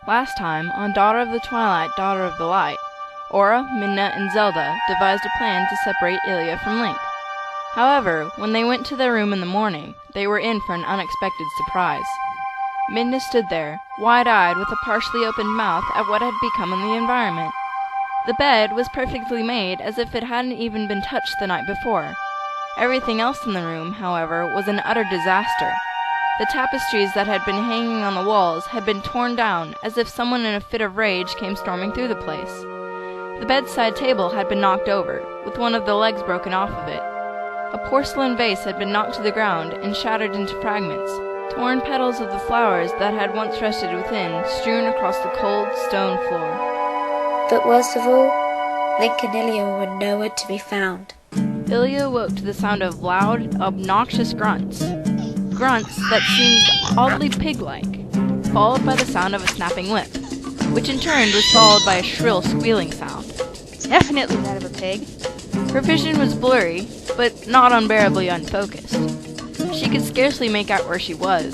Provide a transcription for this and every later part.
Last time, on Daughter of the Twilight, Daughter of the Light, Aura, Midna, and Zelda devised a plan to separate Ilia from Link. However, when they went to their room in the morning, they were in for an unexpected surprise. Midna stood there, wide-eyed with a partially opened mouth at what had become in the environment. The bed was perfectly made, as if it hadn't even been touched the night before. Everything else in the room, however, was an utter disaster. The tapestries that had been hanging on the walls had been torn down, as if someone in a fit of rage came storming through the place. The bedside table had been knocked over, with one of the legs broken off of it. A porcelain vase had been knocked to the ground and shattered into fragments, torn petals of the flowers that had once rested within strewn across the cold stone floor. But worst of all, Link and Ilia were nowhere to be found. Ilia woke to the sound of loud, obnoxious grunts. Grunts that seemed oddly pig-like, followed by the sound of a snapping lip, which in turn was followed by a shrill squealing sound. Definitely that of a pig. Her vision was blurry, but not unbearably unfocused. She could scarcely make out where she was.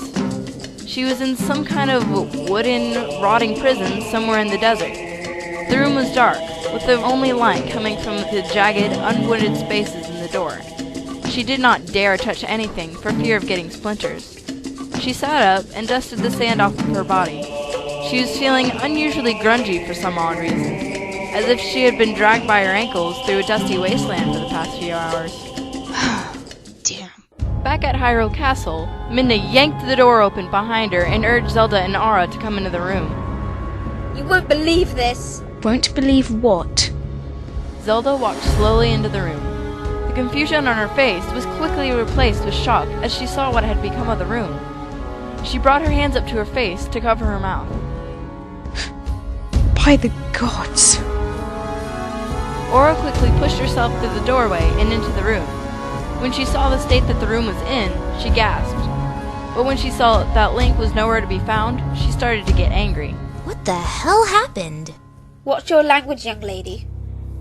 She was in some kind of wooden, rotting prison somewhere in the desert. The room was dark, with the only light coming from the jagged, unwooded spaces in the door. She did not dare touch anything for fear of getting splinters. She sat up and dusted the sand off of her body. She was feeling unusually grungy for some odd reason, as if she had been dragged by her ankles through a dusty wasteland for the past few hours. Damn. Back at Hyrule Castle, Midna yanked the door open behind her and urged Zelda and Aura to come into the room. You won't believe this! Won't believe what? Zelda walked slowly into the room. The confusion on her face was quickly replaced with shock as she saw what had become of the room. She brought her hands up to her face to cover her mouth. By the gods! Aura quickly pushed herself through the doorway and into the room. When she saw the state that the room was in, she gasped. But when she saw that Link was nowhere to be found, she started to get angry. What the hell happened? What's your language, young lady?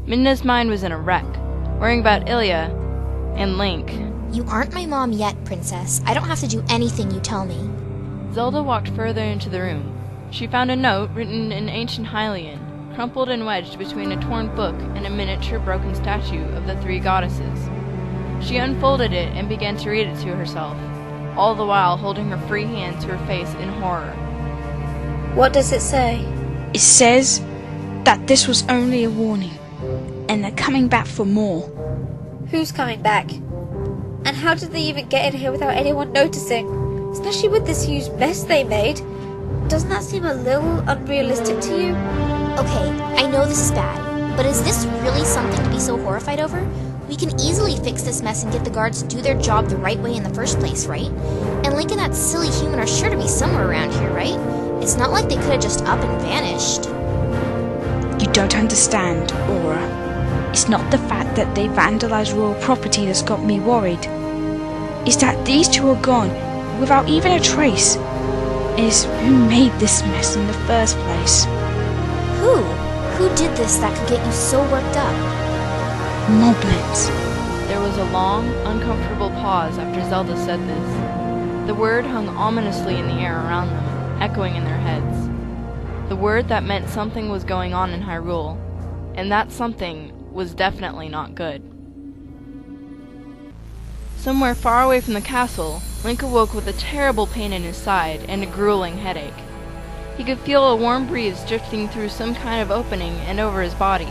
Midna's mind was in a wreck, worrying about Ilia and Link. You aren't my mom yet, princess. I don't have to do anything you tell me. Zelda walked further into the room. She found a note written in ancient Hylian, crumpled and wedged between a torn book and a miniature broken statue of the three goddesses. She unfolded it and began to read it to herself, all the while holding her free hand to her face in horror. What does it say? It says that this was only a warning, and they're coming back for more. Who's coming back? And how did they even get in here without anyone noticing? Especially with this huge mess they made. Doesn't that seem a little unrealistic to you? Okay, I know this is bad, but is this really something to be so horrified over? We can easily fix this mess and get the guards to do their job the right way in the first place, right? And Link and that silly human are sure to be somewhere around here, right? It's not like they could have just up and vanished. You don't understand, Aura. It's not the fact that they vandalized royal property that's got me worried. It's that these two are gone, without even a trace. It's who made this mess in the first place. Who? Who did this that could get you so worked up? Moblins. There was a long, uncomfortable pause after Zelda said this. The word hung ominously in the air around them, echoing in their heads. The word that meant something was going on in Hyrule, and that something was definitely not good. Somewhere far away from the castle, Link awoke with a terrible pain in his side and a grueling headache. He could feel a warm breeze drifting through some kind of opening and over his body.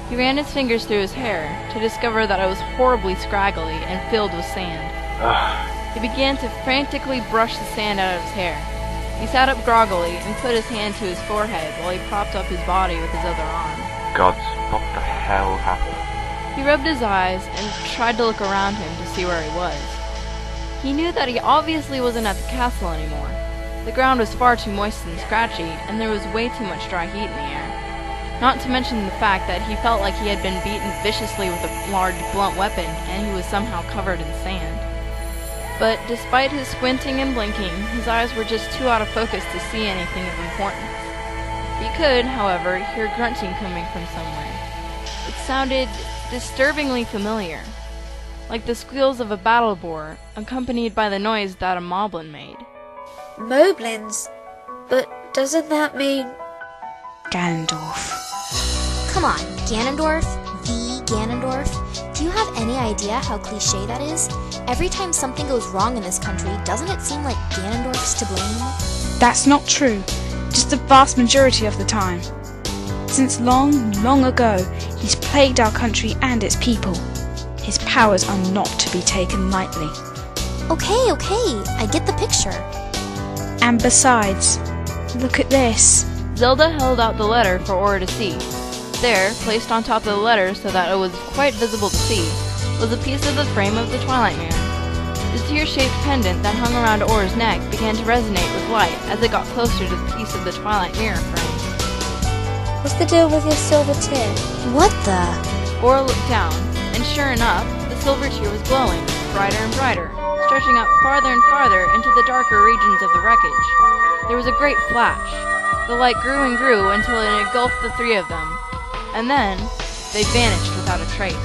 He ran his fingers through his hair to discover that it was horribly scraggly and filled with sand. He began to frantically brush the sand out of his hair. He sat up groggily and put his hand to his forehead while he propped up his body with his other arm. Gods, what the hell happened? He rubbed his eyes and tried to look around him to see where he was. He knew that he obviously wasn't at the castle anymore. The ground was far too moist and scratchy, and there was way too much dry heat in the air. Not to mention the fact that he felt like he had been beaten viciously with a large blunt weapon, and he was somehow covered in sand. But despite his squinting and blinking, his eyes were just too out of focus to see anything of importance. He could, however, hear grunting coming from somewhere. It sounded disturbingly familiar, like the squeals of a battle boar, accompanied by the noise that a moblin made. Moblins? But Doesn't that mean... Ganondorf. Come on, Ganondorf? The Ganondorf? Do you have any idea how cliche that is? Every time something goes wrong in this country, doesn't it seem like Ganondorf's to blame? That's not true. Just the vast majority of the time. Since long, long ago, he's plagued our country and its people. His powers are not to be taken lightly. Okay, I get the picture. And besides, look at this. Zelda held out the letter for Aura to see. There, placed on top of the letter so that it was quite visible to see, was a piece of the frame of the Twilight Mirror. The tear-shaped pendant that hung around Aura's neck began to resonate with light as it got closer to the piece of the Twilight Mirror frame. What's the deal with your silver tear? What the? Aura looked down, and sure enough, the silver tear was glowing, brighter and brighter, stretching out farther and farther into the darker regions of the wreckage. There was a great flash. The light grew and grew until it engulfed the three of them, and then they vanished without a trace.